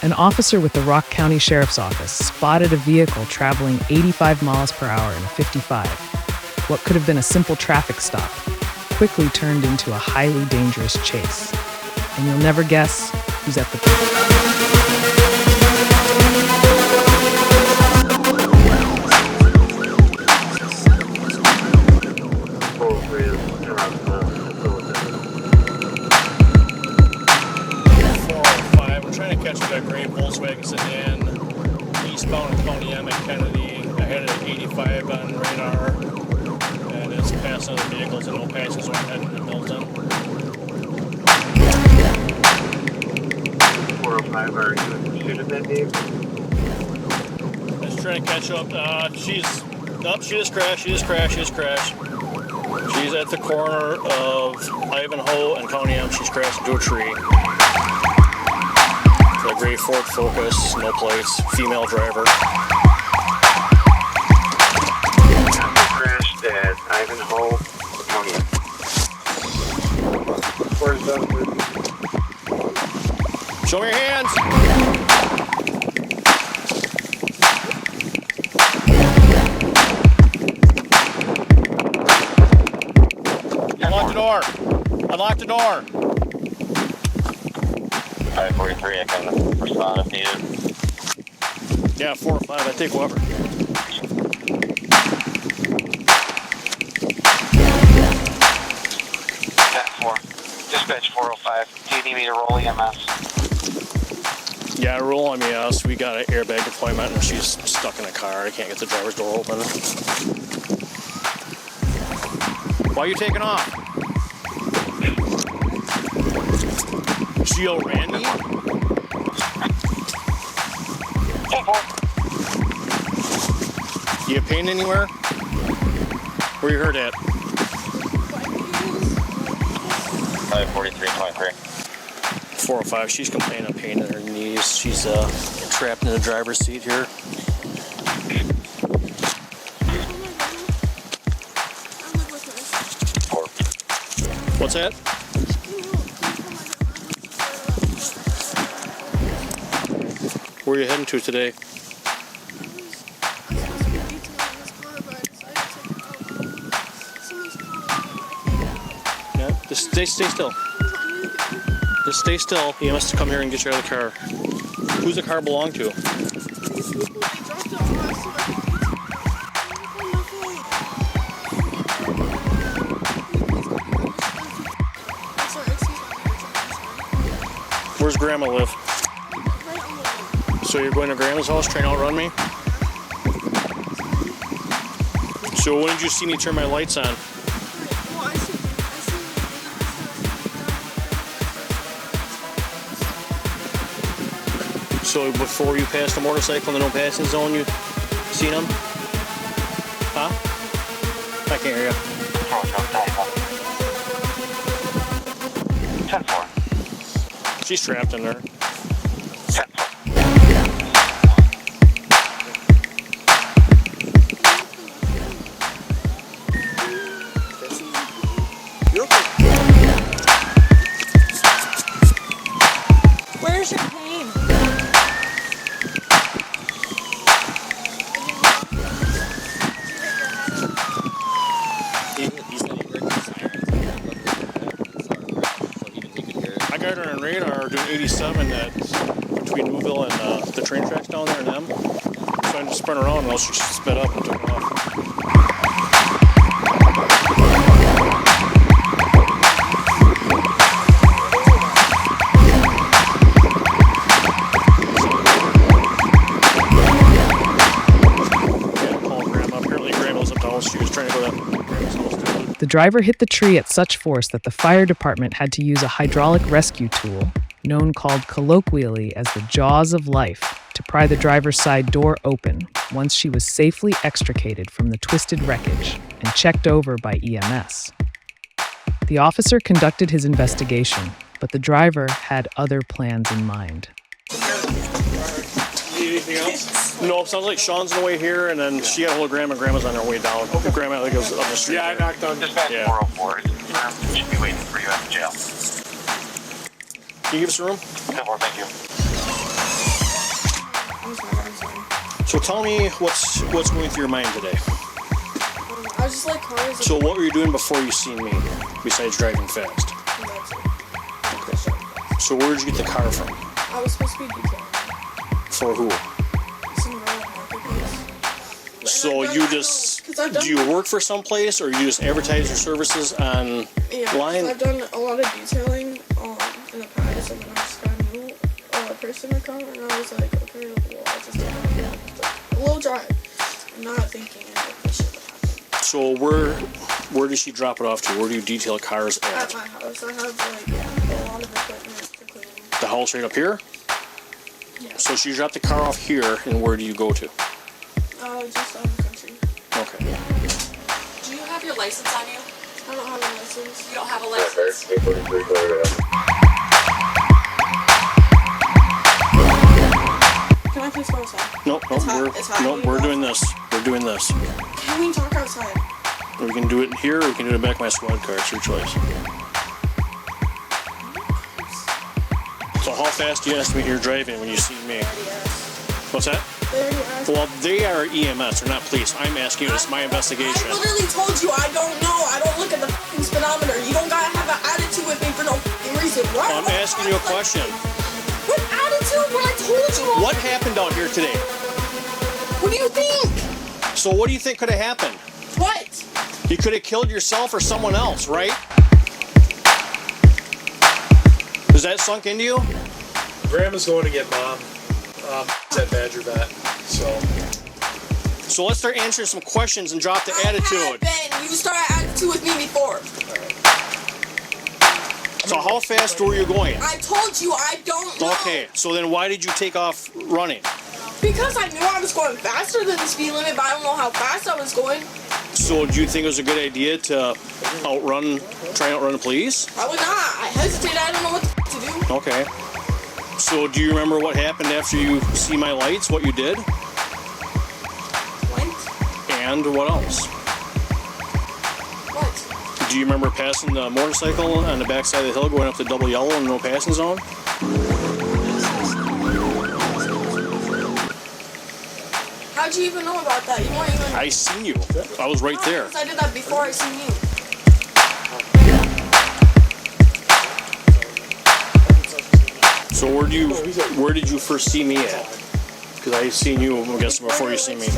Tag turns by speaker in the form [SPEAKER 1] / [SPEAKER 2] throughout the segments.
[SPEAKER 1] An officer with the Rock County Sheriff's Office spotted a vehicle traveling 85 miles per hour in a 55. What could have been a simple traffic stop quickly turned into a highly dangerous chase. And you'll never guess who's at the...
[SPEAKER 2] Catch a gray Volkswagen sedan eastbound County M at Kennedy, ahead of 85 on radar, and it's passing other vehicles and no passengers are heading to Milton.
[SPEAKER 3] 405, are you in pursuit of that vehicle?
[SPEAKER 2] It's trying to catch up. She just crashed. She's at the corner of Ivanhoe and County M. She's crashed into a tree. A gray Ford Focus, no plates, female driver.
[SPEAKER 3] Crashed at Ivanhoe, County.
[SPEAKER 2] Show me your hands! Unlock the door! Unlock the door!
[SPEAKER 3] 543, I can respond if needed.
[SPEAKER 2] Yeah, 4 or 5, I take whoever.
[SPEAKER 3] 10-4. Dispatch 405. Do you need me to roll EMS?
[SPEAKER 2] Yeah, roll MES. We got an airbag deployment and she's stuck in a car. I can't get the driver's door open. Why are you taking off? Gio Randy? You have pain anywhere? Where you hurt at?
[SPEAKER 3] 543.3.
[SPEAKER 2] 405. She's complaining of pain in her knees. She's trapped in the driver's seat here. What's that? Where are you heading to today? Yeah, just stay still. Just stay still. You must come here and get you out of the car. Who's the car belong to? Where's Grandma live? So you're going to Grandma's house, trying to outrun me? So when did you see me turn my lights on? So before you passed the motorcycle in the no passing zone, you seen him? Huh? I can't hear you.
[SPEAKER 3] 10-4.
[SPEAKER 2] She's trapped in there.
[SPEAKER 3] 10-4.
[SPEAKER 4] Where's your pain?
[SPEAKER 2] I got her on radar doing 87 at between Newville and the train tracks down there and them. So I just spun around and else she sped up and took off. She was trying to go to Grandma's house too.
[SPEAKER 1] The driver hit the tree at such force that the fire department had to use a hydraulic rescue tool, known called colloquially as the jaws of life, to pry the driver's side door open once she was safely extricated from the twisted wreckage and checked over by EMS. The officer conducted his investigation, but the driver had other plans in mind.
[SPEAKER 2] Need anything else? No, it sounds like Sean's on the way here, and then she got a hold of Grandma. Grandma's on her way down. Okay. Grandma, I think it was up the street.
[SPEAKER 3] Yeah, I knocked on dispatch 404. Should be waiting for you at the jail.
[SPEAKER 2] Can you give us a room?
[SPEAKER 3] 10-4, thank you.
[SPEAKER 2] So tell me what's going through your mind today.
[SPEAKER 4] I was just like cars.
[SPEAKER 2] So what were you doing before you seen me, besides driving fast? Okay. So where did you get the car from?
[SPEAKER 4] I was supposed to be detailing.
[SPEAKER 2] For who?
[SPEAKER 4] Some girl in marketplace.
[SPEAKER 2] So you just, do you work for some place, or you just advertise your services online?
[SPEAKER 4] Yeah, I've done a lot of detailing in the past, and then I just got a new person to come, and I was like, okay, well, I'll just take a little drive. I'm not thinking this shit would happen.
[SPEAKER 2] So where does she drop it off to? Where do you detail cars
[SPEAKER 4] At my house, I have like a lot of equipment to clean.
[SPEAKER 2] The house right up here?
[SPEAKER 4] Yeah.
[SPEAKER 2] So she dropped the car off here, and where do you go to?
[SPEAKER 4] Just out of the country.
[SPEAKER 2] Okay.
[SPEAKER 5] Do you have your license on you?
[SPEAKER 4] I don't have a license.
[SPEAKER 5] You don't have a license?
[SPEAKER 4] Can I please go outside?
[SPEAKER 2] Nope,
[SPEAKER 4] It's hot.
[SPEAKER 2] we're doing this. We're doing this.
[SPEAKER 4] Can we talk outside?
[SPEAKER 2] We can do it here, or we can do it back of my squad car. It's your choice. So how fast do you estimate you're driving when you see me? What's that? Well, they are EMS, they're not police. I'm asking you, it's my investigation.
[SPEAKER 4] I literally told you I don't know. I don't look at the f***ing speedometer. You don't gotta have an attitude with me for no f***ing reason. What?
[SPEAKER 2] I'm asking you a question.
[SPEAKER 4] What attitude when I told you?
[SPEAKER 2] What happened out here today?
[SPEAKER 4] What do you think?
[SPEAKER 2] So what do you think could have happened?
[SPEAKER 4] What?
[SPEAKER 2] You could have killed yourself or someone else, right? Is that sunk into you?
[SPEAKER 6] Grandma's going to get mom at Badger Vet,
[SPEAKER 2] So let's start answering some questions and drop the attitude.
[SPEAKER 4] Ben, you started attitude with me before.
[SPEAKER 2] So how fast were you going?
[SPEAKER 4] I told you I don't know.
[SPEAKER 2] Okay, so then why did you take off running?
[SPEAKER 4] Because I knew I was going faster than the speed limit, but I don't know how fast I was going.
[SPEAKER 2] So do you think it was a good idea to try and outrun the police?
[SPEAKER 4] I would not. I hesitated. I don't know what the f*** to do.
[SPEAKER 2] Okay. So do you remember what happened after you see my lights, what you did?
[SPEAKER 4] What?
[SPEAKER 2] And what else?
[SPEAKER 4] What?
[SPEAKER 2] Do you remember passing the motorcycle on the backside of the hill going up to double yellow and no passing zone?
[SPEAKER 4] How'd you even know about that? You weren't even...
[SPEAKER 2] I seen you. I was right there.
[SPEAKER 4] I did that before I seen you.
[SPEAKER 2] So where did you first see me at? Because I seen you, I guess, before you seen me.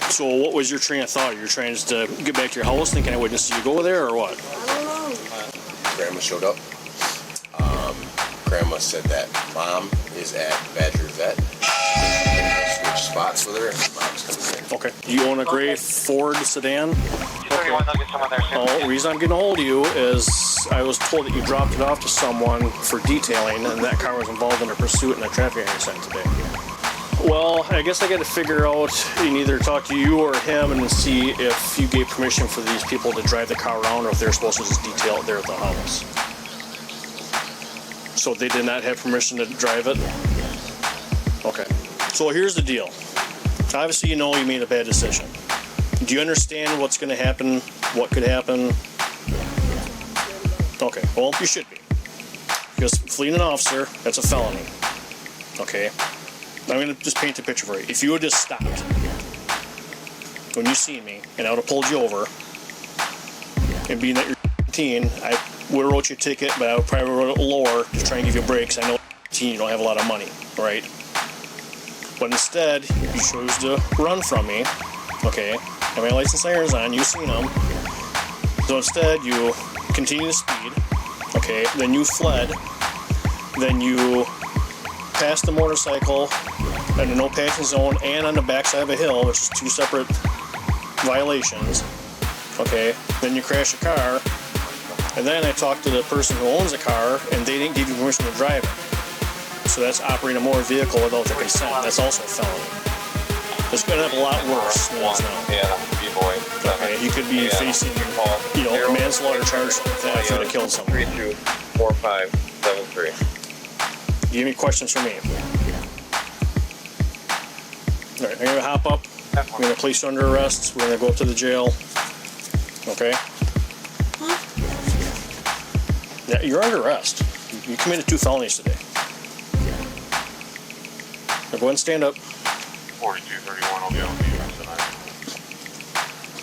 [SPEAKER 2] So what was your train of thought? You're trying to get back to your house thinking I wouldn't see you go there, or what?
[SPEAKER 4] I don't know.
[SPEAKER 7] Grandma showed up. Grandma said that Mom is at Badger Vet. Switch spots with her. Mom's coming in.
[SPEAKER 2] Okay. You own a gray Ford sedan?
[SPEAKER 3] Okay.
[SPEAKER 2] The reason I'm getting a hold of you is I was told that you dropped it off to someone for detailing, and that car was involved in a pursuit and a traffic accident today. Well, I guess I got to figure out and either talk to you or him and see if you gave permission for these people to drive the car around, or if they're supposed to just detail it there at the house. So they did not have permission to drive it? Okay. So here's the deal. Obviously, you know you made a bad decision. Do you understand what's going to happen? What could happen? Okay, well, you should be. Because fleeing an officer, that's a felony. Okay? I'm going to just paint the picture for you. If you had just stopped when you seen me, and I would have pulled you over, and being that you're 18, I would have wrote you a ticket, but I would probably wrote it lower to try and give you a break, because I know 18, you don't have a lot of money, right? But instead, you chose to run from me, okay? And my license irons on, you've seen them. So instead, you continue to speed, okay? Then you fled. Then you passed the motorcycle in a no passing zone and on the backside of a hill, which is two separate violations, okay? Then you crashed a car. And then I talked to the person who owns the car, and they didn't give you permission to drive it. So that's operating a motor vehicle without their consent. That's also a felony. It's going to have a lot worse than it's now.
[SPEAKER 3] Yeah, B-boy.
[SPEAKER 2] Okay, he could be facing, manslaughter charge for that if he would have killed someone.
[SPEAKER 3] 324573.
[SPEAKER 2] Do you have any questions for me? All right, I'm going to hop up. I'm going to place you under arrest. We're going to go up to the jail. Okay? Yeah, you're under arrest. You committed 2 felonies today. Now go ahead and stand up.
[SPEAKER 8] 4231 will be on the US tonight.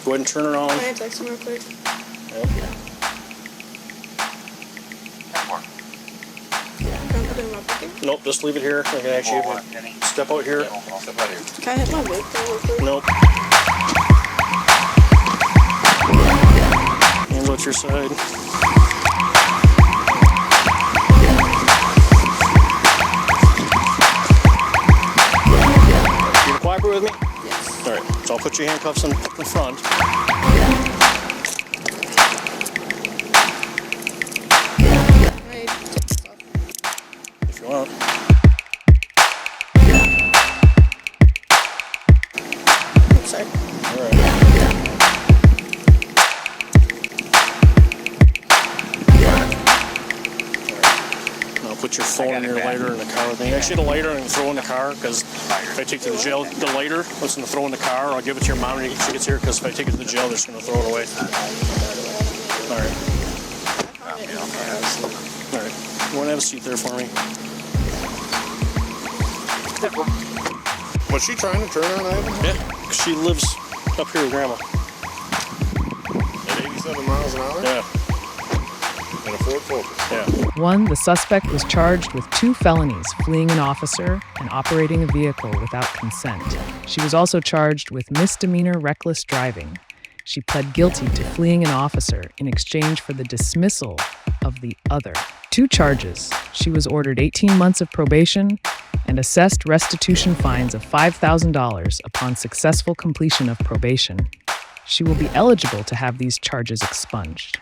[SPEAKER 6] Go ahead and turn around.
[SPEAKER 4] Can I text him real quick?
[SPEAKER 6] Yep.
[SPEAKER 4] Can I put it in my pocket?
[SPEAKER 6] Nope, just leave it here. I can actually step out here.
[SPEAKER 7] Step out here.
[SPEAKER 4] Can I hit my vape though real quick?
[SPEAKER 6] Nope. Hands out your side. You gonna cooperate with me?
[SPEAKER 4] Yes.
[SPEAKER 6] Alright, so I'll put your handcuffs in front.
[SPEAKER 4] Can I take stuff?
[SPEAKER 6] If you want.
[SPEAKER 4] I'm sorry.
[SPEAKER 6] Alright. Now put your phone and your lighter in the car with me. Actually, the lighter and throw in the car, because if I take it to the jail, the lighter, I'm just going to throw in the car. I'll give it to your mom when she gets here, because if I take it to the jail, they're just going to throw it away. Alright. Alright. You want to have a seat there for me?
[SPEAKER 8] Was she trying to turn on Ivan?
[SPEAKER 6] Yeah, 'cause she lives up here with Grandma.
[SPEAKER 8] At 87 miles an hour?
[SPEAKER 6] Yeah,
[SPEAKER 8] In a Ford Focus?
[SPEAKER 6] yeah.
[SPEAKER 1] 1. The suspect was charged with 2 felonies, fleeing an officer and operating a vehicle without consent. She was also charged with misdemeanor reckless driving. She pled guilty to fleeing an officer in exchange for the dismissal of the other. 2 charges. She was ordered 18 months of probation and assessed restitution fines of $5,000 upon successful completion of probation. She will be eligible to have these charges expunged.